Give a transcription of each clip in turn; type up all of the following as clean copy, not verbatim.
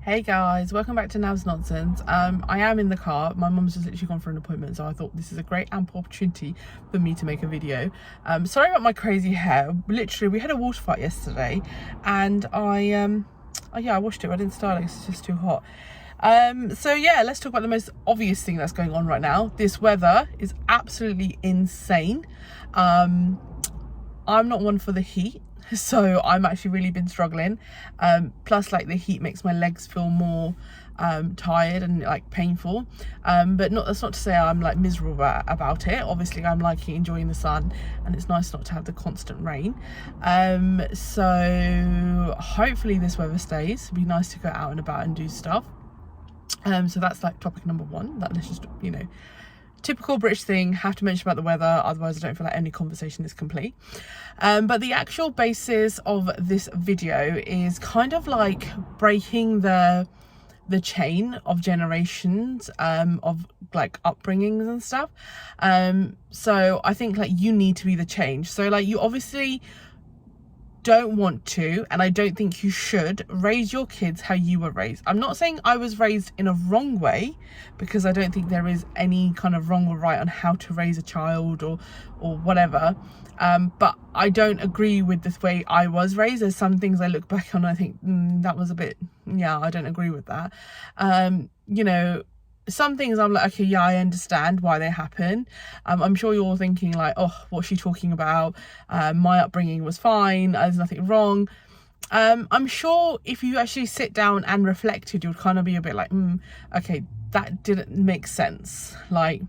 Hey guys, welcome back to Nav's Nonsense. I am in the car. My mum's just literally gone for an appointment, so I thought this is a great ample opportunity for me to make a video. Sorry about my crazy hair. Literally, we had a water fight yesterday, and I washed it. I didn't style it. It's just too hot. So yeah, let's talk about the most obvious thing that's going on right now. This weather is absolutely insane. I'm not one for the heat. So I'm actually really been struggling. Plus, like, the heat makes my legs feel more tired and like painful. But that's not to say I'm like miserable about it. Obviously, I'm liking enjoying the sun, and it's nice not to have the constant rain. So hopefully this weather stays. It'd be nice to go out and about and do stuff. So that's like topic number one. That let's just, typical British thing, have to mention about the weather, otherwise I don't feel like any conversation is complete. But the actual basis of this video is kind of like breaking the chain of generations of like upbringings and stuff. So I think like you need to be the change. So like you obviously don't want to, and I don't think you should, raise your kids how you were raised. I'm not saying I was raised in a wrong way, because I don't think there is any kind of wrong or right on how to raise a child or whatever. But I don't agree with the way I was raised. There's some things I look back on and I think that was a bit, I don't agree with that. Some things I'm like, okay, yeah, I understand why they happen. I'm sure you're all thinking like, oh, what's she talking about? My upbringing was fine. There's nothing wrong. I'm sure if you actually sit down and reflected, you'd kind of be a bit like, okay, that didn't make sense. Like,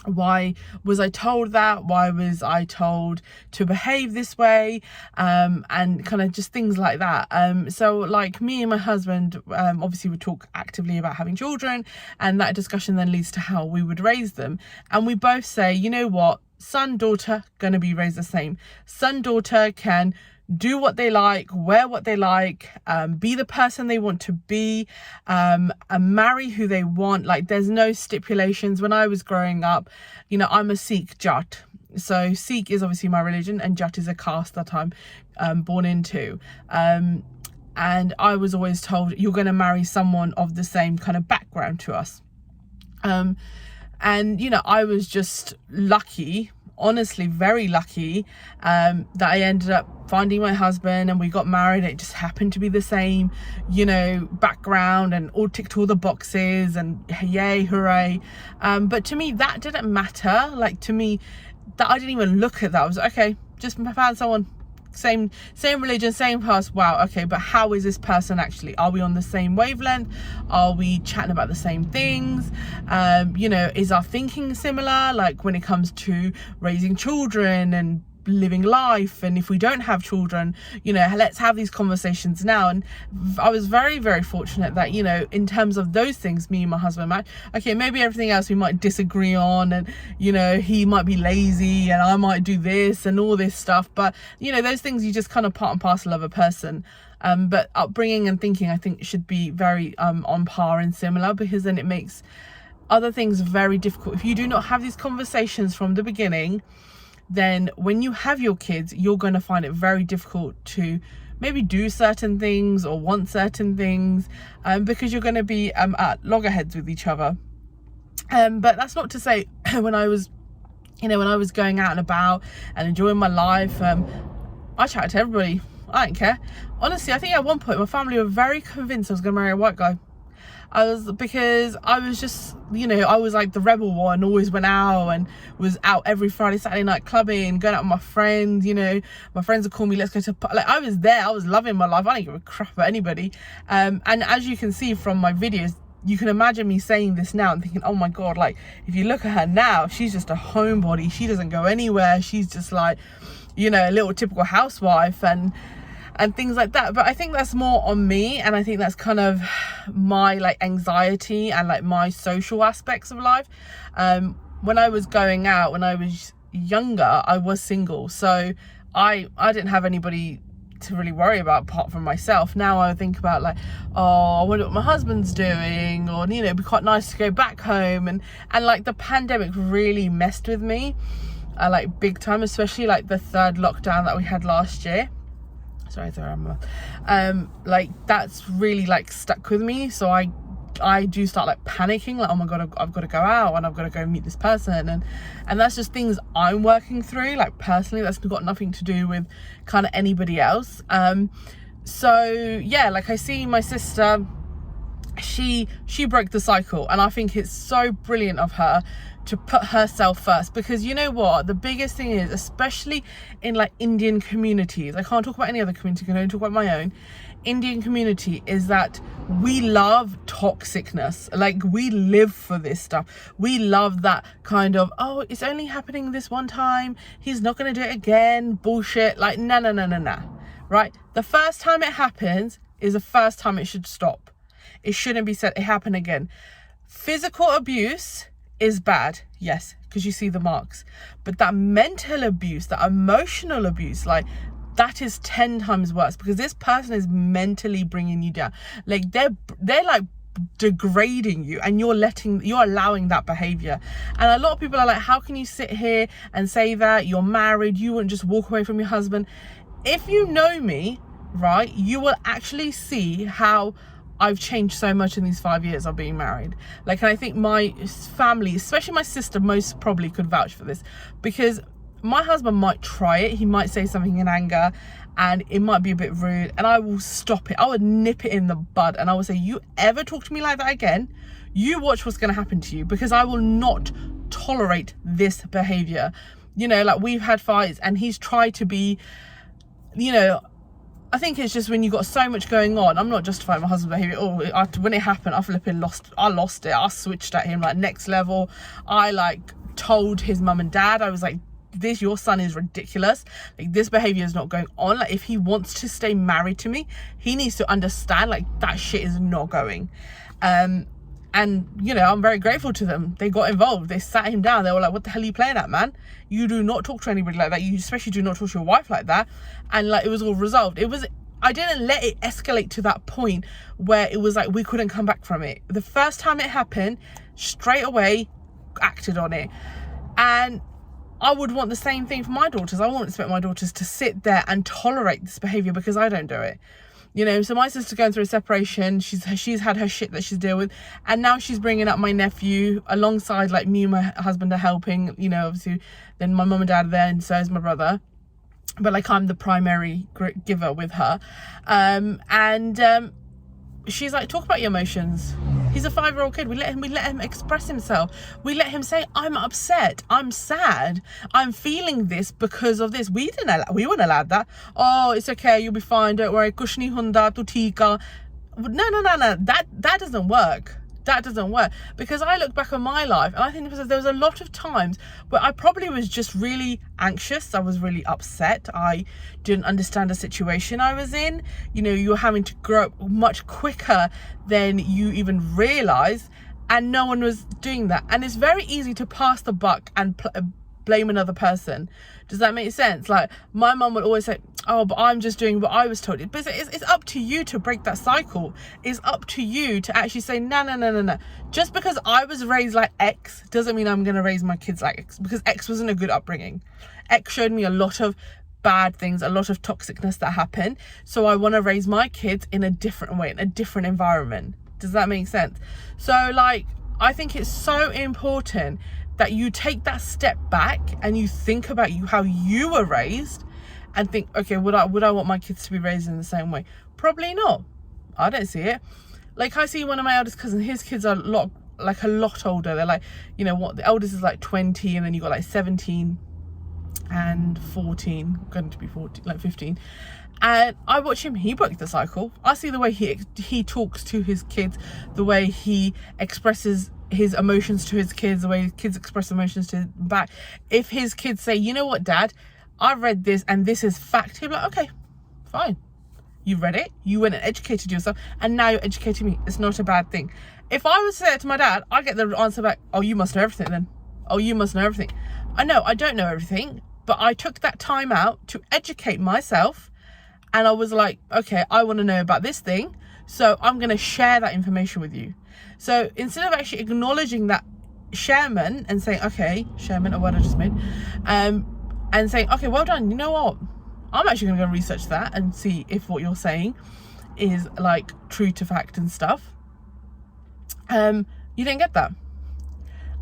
why was I told that? Why was I told to behave this way? And kind of just things like that. So like me and my husband obviously would talk actively about having children, and that discussion then leads to how we would raise them. And we both say, you know what, son, daughter, gonna be raised the same. Son, daughter can do what they like, wear what they like, be the person they want to be, and marry who they want. Like, there's no stipulations. When I was growing up, I'm a Sikh Jat. So Sikh is obviously my religion, and Jat is a caste that I'm born into. And I was always told, you're going to marry someone of the same kind of background to us. And I was just lucky, honestly very lucky, that I ended up finding my husband and we got married. It just happened to be the same background and all ticked all the boxes, and yay, hooray. But to me that didn't matter. Like, to me, that I didn't even look at that. I was like, okay, just found someone, same religion, same past. Wow, okay, but how is this person actually? Are we on the same wavelength? Are we chatting about the same things? Is our thinking similar, like when it comes to raising children and living life? And if we don't have children, let's have these conversations now. And I was very, very fortunate that in terms of those things, me and my husband might, okay, maybe everything else we might disagree on, and he might be lazy and I might do this and all this stuff, but those things you just kind of part and parcel of a person. But upbringing and thinking, I think, should be very on par and similar, because then it makes other things very difficult. If you do not have these conversations from the beginning, then when you have your kids, you're going to find it very difficult to maybe do certain things or want certain things, because you're going to be at loggerheads with each other. But that's not to say when I was going out and about and enjoying my life, I chatted to everybody. I didn't care. Honestly, I think at one point my family were very convinced I was going to marry a white guy. Because I was just, I was like the rebel one, always went out and was out every Friday, Saturday night clubbing, going out with my friends. My friends would call me, let's go to, like, I was there, I was loving my life. I didn't give a crap about anybody. And as you can see from my videos, you can imagine me saying this now and thinking, oh my God, like, if you look at her now, she's just a homebody. She doesn't go anywhere. She's just like, a little typical housewife and things like that. But I think that's more on me, and I think that's kind of my like anxiety and like my social aspects of life. When I was going out, when I was younger, I was single, so I didn't have anybody to really worry about apart from myself. Now I think about like, oh, I wonder what my husband's doing, or it'd be quite nice to go back home, and like the pandemic really messed with me like big time, especially like the third lockdown that we had last year. sorry, like that's really like stuck with me. So I do start like panicking, like, oh my god, I've got to go out and I've got to go meet this person, and that's just things I'm working through, like personally. That's got nothing to do with kind of anybody else. So yeah, like I see my sister, she broke the cycle, and I think it's so brilliant of her to put herself first, because you know what, the biggest thing is, especially in like Indian communities, I can't talk about any other community, I can only talk about my own Indian community, is that we love toxicness. Like, we live for this stuff. We love that kind of, oh, it's only happening this one time, he's not going to do it again bullshit. Like, no, right? The first time it happens is the first time it should stop. It shouldn't be said it happened again. Physical abuse is bad, yes, because you see the marks, but that mental abuse, that emotional abuse, like, that is 10 times worse, because this person is mentally bringing you down. Like, they're like degrading you, and you're allowing that behavior. And a lot of people are like, how can you sit here and say that? You're married, you wouldn't just walk away from your husband. If you know me, right, you will actually see how I've changed so much in these 5 years of being married. Like, and I think my family, especially my sister, most probably could vouch for this, because my husband might try it. He might say something in anger and it might be a bit rude, and I will stop it. I would nip it in the bud, and I will say, you ever talk to me like that again, you watch what's going to happen to you, because I will not tolerate this behavior. You know, like, we've had fights and he's tried to be, you know, I think it's just when you've got so much going on. I'm not justifying my husband's behaviour. When it happened, I lost it. I switched at him, like, next level. I like told his mum and dad, I was like, your son is ridiculous. Like, this behaviour is not going on. Like, if he wants to stay married to me, he needs to understand, like, that shit is not going. And you know, I'm very grateful to them. They got involved. They sat him down. They were like, what the hell are you playing at, man? You do not talk to anybody like that. You especially do not talk to your wife like that. And like, it was all resolved. I didn't let it escalate to that point where it was like we couldn't come back from it. The first time it happened, straight away acted on it. And I would want the same thing for my daughters. I wouldn't expect my daughters to sit there and tolerate this behaviour, because I don't do it. You know, so my sister's going through a separation. She's had her shit that she's dealt with, and now she's bringing up my nephew alongside, like, me and my husband are helping. You know, obviously, then my mum and dad are there, and so is my brother. But like, I'm the primary giver with her, she's like, talk about your emotions. He's a 5-year-old kid. We let him express himself. We let him say, I'm upset, I'm sad, I'm feeling this because of this. We weren't allowed that. Oh, it's okay, you'll be fine, don't worry, kuch nahi hunda, tu theek hai. No, that doesn't work. That doesn't work. Because I look back on my life, and I think there was a lot of times where I probably was just really anxious. I was really upset. I didn't understand the situation I was in. You know, you're having to grow up much quicker than you even realize, and no one was doing that. And it's very easy to pass the buck and blame another person. Does that make sense? Like, my mum would always say, oh, but I'm just doing what I was told. But it's up to you to break that cycle. It's up to you to actually say, no. Just because I was raised like X doesn't mean I'm going to raise my kids like X, because X wasn't a good upbringing. X showed me a lot of bad things, a lot of toxicness that happened. So I want to raise my kids in a different way, in a different environment. Does that make sense? So, like, I think it's so important that you take that step back and you think about how you were raised, and think, okay, would I want my kids to be raised in the same way? Probably not. I don't see it. Like, I see one of my eldest cousins, his kids are a lot older. They're like, you know what, the eldest is like 20, and then you got like 17 and 14, going to be 14, like 15. And I watch him, he broke the cycle. I see the way he talks to his kids, the way he expresses his emotions to his kids, the way his kids express emotions to him back. If his kids say, you know what, Dad, I read this and this is fact, he'll be like, okay, fine. You read it, you went and educated yourself, and now you're educating me. It's not a bad thing. If I was to say it to my dad, I get the answer back, oh, you must know everything then. Oh, you must know everything. I know I don't know everything, but I took that time out to educate myself, and I was like, okay, I want to know about this thing, so I'm going to share that information with you. So instead of actually acknowledging that sharement and saying, okay, sharement, a word I just made, and saying, okay, well done, you know what, I'm actually going to go research that and see if what you're saying is like true to fact and stuff. You don't get that.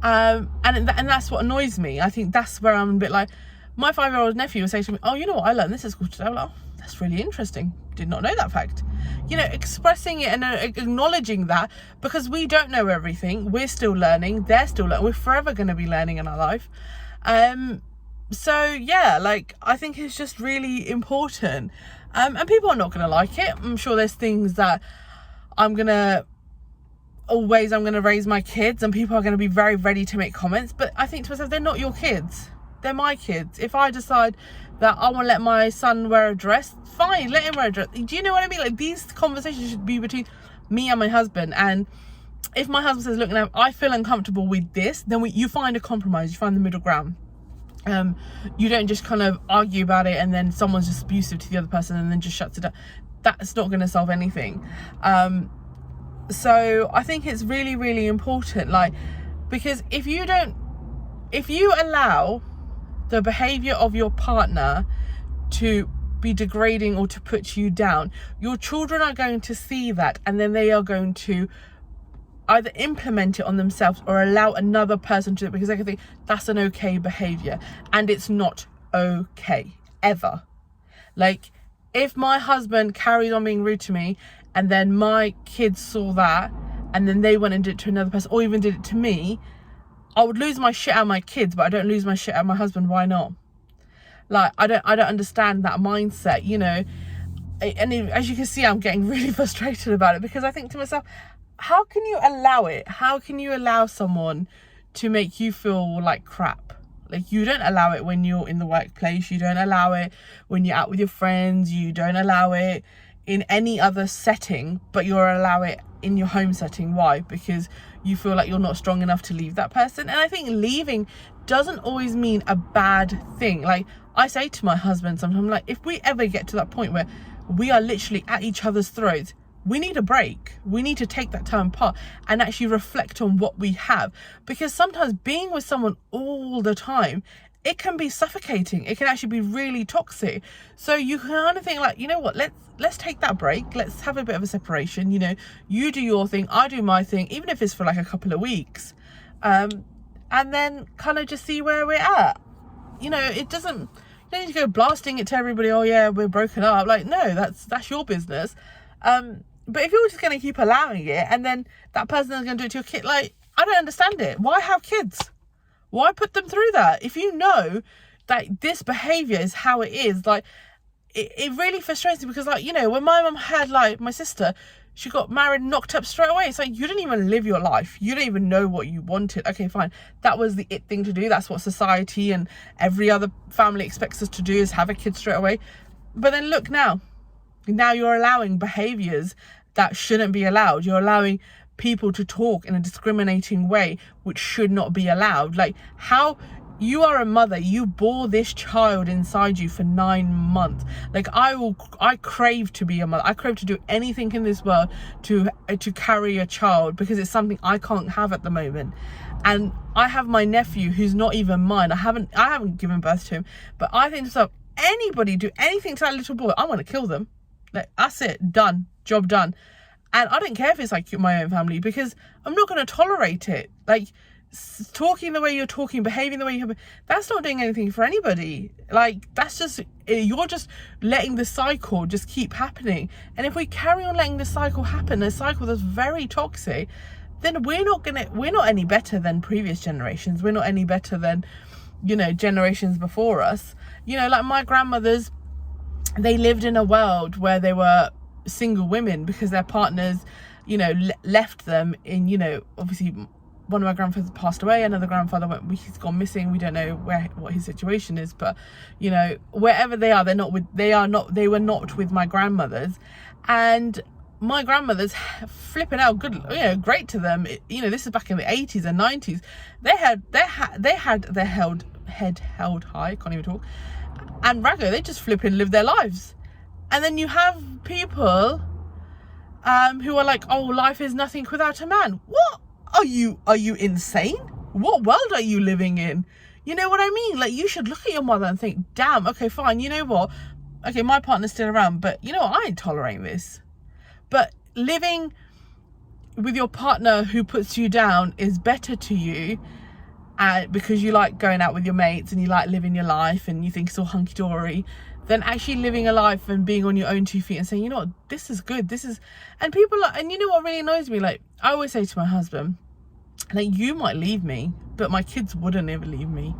And that's what annoys me. I think that's where I'm a bit like, my 5-year-old nephew was saying to me, oh, you know what, I learned this at school today. I'm like, oh, that's really interesting. Did not know that fact. You know, expressing it and acknowledging that, because we don't know everything. We're still learning. They're still learning. We're forever going to be learning in our life. So yeah, like, I think it's just really important. And people are not going to like it. I'm sure there's things that I'm going to raise my kids, and people are going to be very ready to make comments. But I think to myself, they're not your kids. They're my kids. If I decide that I want to let my son wear a dress, fine, let him wear a dress. Do you know what I mean? Like, these conversations should be between me and my husband. And if my husband says, look, now I feel uncomfortable with this, then you find a compromise, you find the middle ground. You don't just kind of argue about it and then someone's just abusive to the other person and then just shuts it down. That's not going to solve anything. So I think it's really, really important, like, because if you allow the behavior of your partner to be degrading or to put you down, your children are going to see that, and then they are going to either implement it on themselves or allow another person to do it, because they can think that's an okay behavior, and it's not okay ever. Like, if my husband carried on being rude to me and then my kids saw that and then they went and did it to another person, or even did it to me, I would lose my shit out of my kids, but I don't lose my shit out of my husband. Why not? Like, I don't understand that mindset, you know. And as you can see, I'm getting really frustrated about it, because I think to myself, how can you allow it? How can you allow someone to make you feel like crap? Like, you don't allow it when you're in the workplace. You don't allow it when you're out with your friends. You don't allow it in any other setting, but you allow it in your home setting. Why? Because you feel like you're not strong enough to leave that person. And I think leaving doesn't always mean a bad thing. Like, I say to my husband sometimes, like, if we ever get to that point where we are literally at each other's throats, we need a break. We need to take that time apart and actually reflect on what we have. Because sometimes being with someone all the time, it can be suffocating. It can actually be really toxic. So you kind of think, like, you know what, let's take that break. Let's have a bit of a separation. You know, you do your thing, I do my thing, even if it's for like a couple of weeks. And then kind of just see where we're at. You know, you don't need to go blasting it to everybody, oh yeah, we're broken up. Like, no, that's your business. But if you're just going to keep allowing it, and then that person is going to do it to your kid, like, I don't understand it. Why have kids? Why put them through that? If you know that this behaviour is how it is, like, it really frustrates me, because, like, you know, when my mum had, like, my sister, she got married and knocked up straight away. It's like, you didn't even live your life. You don't even know what you wanted. Okay, fine. That was the it thing to do. That's what society and every other family expects us to do, is have a kid straight away. But then look now. Now you're allowing behaviours that shouldn't be allowed. You're allowing people to talk in a discriminating way, which should not be allowed. Like, how you are a mother, you bore this child inside you for 9 months. Like, I crave to be a mother. I crave to do anything in this world to carry a child, because it's something I can't have at the moment. And I have my nephew who's not even mine. I haven't given birth to him, but I think to myself, anybody do anything to that little boy, I want to kill them. Like, that's it, done, job done. And I don't care if it's like my own family, because I'm not going to tolerate it. Like, talking the way you're talking, behaving the way you have, that's not doing anything for anybody. Like, that's just, you're just letting the cycle just keep happening. And if we carry on letting the cycle happen, a cycle that's very toxic, then we're not any better than previous generations. We're not any better than, you know, generations before us. You know, like my grandmothers, they lived in a world where they were single women because their partners, you know, left them in, you know, obviously one of my grandfathers passed away, another grandfather he's gone missing. We don't know what his situation is, but, you know, wherever they are, they were not with my grandmothers. And my grandmothers, flipping out, good, you know, great to them. You know, this is back in the 80s and 90s. They had their head held high, can't even talk, and raggo, they just flip and live their lives. And then you have people who are like, oh, life is nothing without a man. What? Are you insane? What world are you living in? You know what I mean? Like, you should look at your mother and think, damn, okay, fine, you know what? okay, my partner's still around, but you know what, I ain't tolerating this. But living with your partner who puts you down is better to you, because you like going out with your mates and you like living your life and you think it's all hunky-dory, than actually living a life and being on your own 2 feet and saying, you know what, this is good, this is. And people like, and you know what really annoys me, like I always say to my husband, like, you might leave me, but my kids wouldn't ever leave me.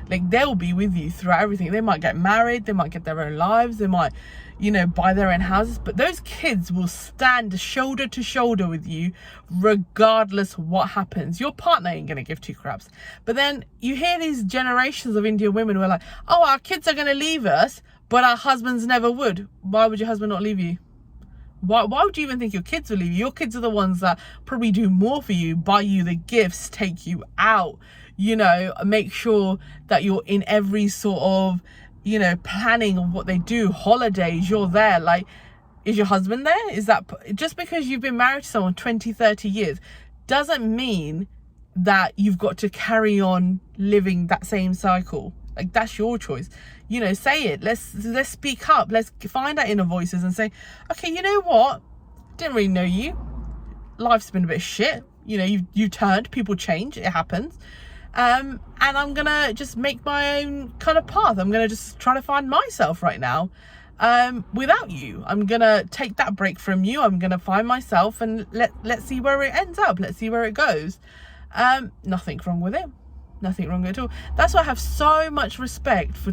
Like, they'll be with you throughout everything. They might get married, they might get their own lives, they might, you know, buy their own houses, but those kids will stand shoulder to shoulder with you regardless what happens. Your partner ain't gonna give two craps. But then you hear these generations of Indian women who are like, oh, our kids are gonna leave us, but our husbands never would. Why would your husband not leave you? Why would you even think your kids will leave you? Your kids are the ones that probably do more for you, buy you the gifts, take you out, you know, make sure that you're in every sort of, you know, planning of what they do, holidays, you're there. Like, is your husband there? Is that, just because you've been married to someone 20, 30 years doesn't mean that you've got to carry on living that same cycle. Like, that's your choice. You know, say it. Let's speak up. Let's find our inner voices and say, okay, you know what? Didn't really know you. Life's been a bit shit. You know, you turned. People change. It happens. And I'm gonna just make my own kind of path. I'm gonna just try to find myself right now, without you. I'm gonna take that break from you. I'm gonna find myself, and let's see where it ends up. Let's see where it goes. Nothing wrong with it. Nothing wrong at all. That's why I have so much respect for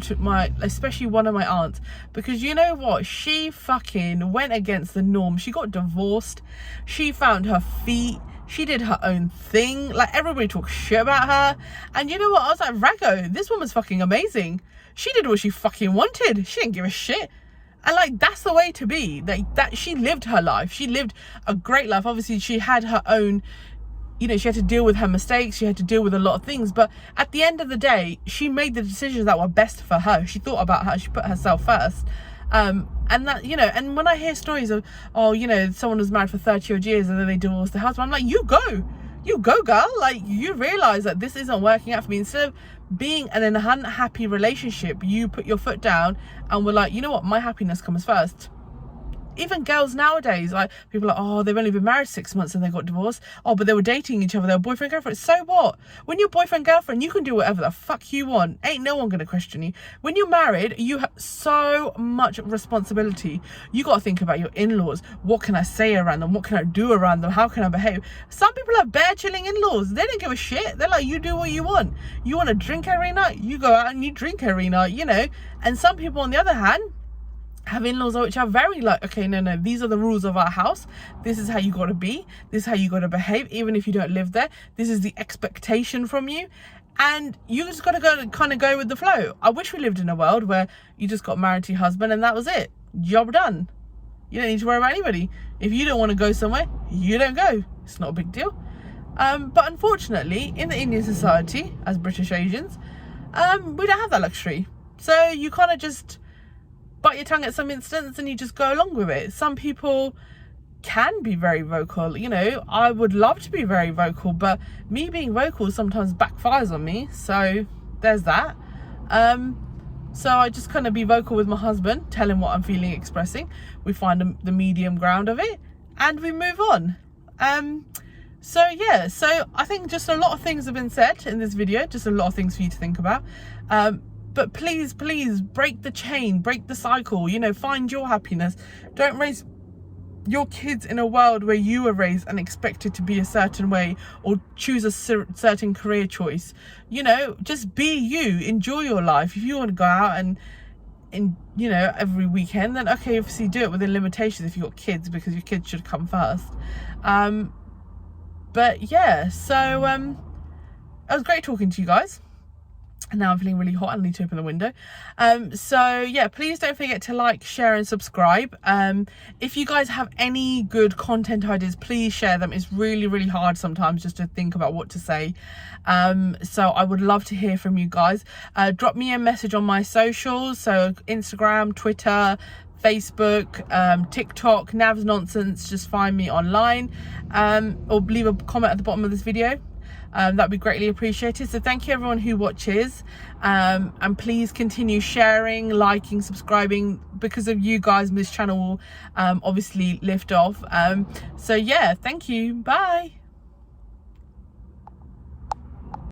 especially one of my aunts, because you know what, she fucking went against the norm. She got divorced, she found her feet, she did her own thing. Like, everybody talks shit about her, and you know what, I was like, Rago, this woman's fucking amazing. She did what she fucking wanted. She didn't give a shit. And like, that's the way to be. Like, that she lived her life. She lived a great life. Obviously she had her own, you know, she had to deal with her mistakes, she had to deal with a lot of things, but at the end of the day, she made the decisions that were best for her. She thought about her, she put herself first. And that, you know, and when I hear stories of, oh, you know, someone was married for 30 odd years and then they divorced their husband, I'm like, you go girl. Like, you realize that this isn't working out for me. Instead of being in an unhappy relationship, you put your foot down and were like, you know what, my happiness comes first. Even girls nowadays, like, people are like, oh, they've only been married 6 months and they got divorced. Oh, but they were dating each other, they were boyfriend, girlfriend. So what? When you're boyfriend, girlfriend, you can do whatever the fuck you want. Ain't no one gonna question you. When you're married, you have so much responsibility. You gotta think about your in-laws. What can I say around them? What can I do around them? How can I behave? Some people have bare chilling in-laws. They don't give a shit. They're like, you do what you want. You wanna drink every night? You go out and you drink every night, you know? And some people, on the other hand, have in-laws which are very like, okay, no, these are the rules of our house, this is how you got to be, this is how you got to behave, even if you don't live there, this is the expectation from you, and you just got to kind of go with the flow. I wish we lived in a world where you just got married to your husband and that was it, job done. You don't need to worry about anybody. If you don't want to go somewhere, you don't go. It's not a big deal. But unfortunately, in the Indian society, as British Asians, we don't have that luxury. So you kind of just bite your tongue at some instance and you just go along with it. Some people can be very vocal, you know, I would love to be very vocal, but me being vocal sometimes backfires on me, so there's that. So I just kind of be vocal with my husband, tell him what I'm feeling, expressing, we find the medium ground of it and we move on. So yeah, so I think just a lot of things have been said in this video, just a lot of things for you to think about. But please break the chain, break the cycle, you know, find your happiness. Don't raise your kids in a world where you were raised and expected to be a certain way or choose a certain career choice. You know, just be you, enjoy your life. If you want to go out and you know, every weekend, then okay, obviously do it within limitations if you've got kids, because your kids should come first. But yeah, so it was great talking to you guys. And now I'm feeling really hot. I need to open the window. So yeah, please don't forget to like, share and subscribe. If you guys have any good content ideas, please share them. It's really hard sometimes just to think about what to say. So I would love to hear from you guys. Drop me a message on my socials, so Instagram, Twitter, Facebook, TikTok, Nav's Nonsense. Just find me online, or leave a comment at the bottom of this video. that'd be greatly appreciated. So thank you everyone who watches, and please continue sharing, liking, subscribing. Because of you guys, this channel will obviously lift off. So yeah, thank you. Bye.